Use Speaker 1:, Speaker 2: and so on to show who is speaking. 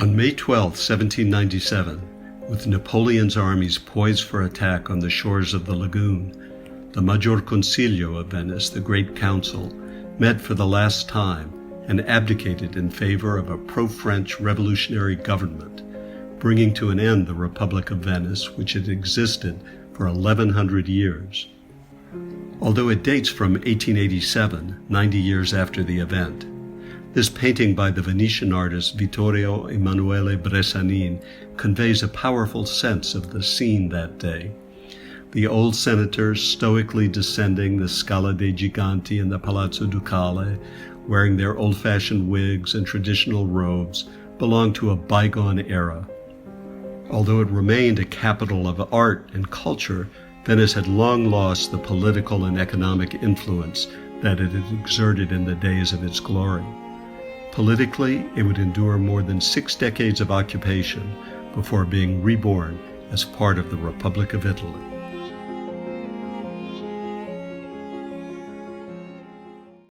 Speaker 1: On May 12, 1797, with Napoleon's armies poised for attack on the shores of the lagoon, the Maggior Consiglio of Venice, the Great Council, met for the last time and abdicated in favor of a pro-French revolutionary government, bringing to an end the Republic of Venice, which had existed for 1100 years. Although it dates from 1887, 90 years after the event, this painting by the Venetian artist Vittorio Emanuele Bressanin conveys a powerful sense of the scene that day. The old senators stoically descending the Scala dei Giganti in the Palazzo Ducale, wearing their old-fashioned wigs and traditional robes, belonged to a bygone era. Although it remained a capital of art and culture, Venice had long lost the political and economic influence that it had exerted in the days of its glory. Politically, it would endure more than 6 decades of occupation before being reborn as part of the Republic of Italy.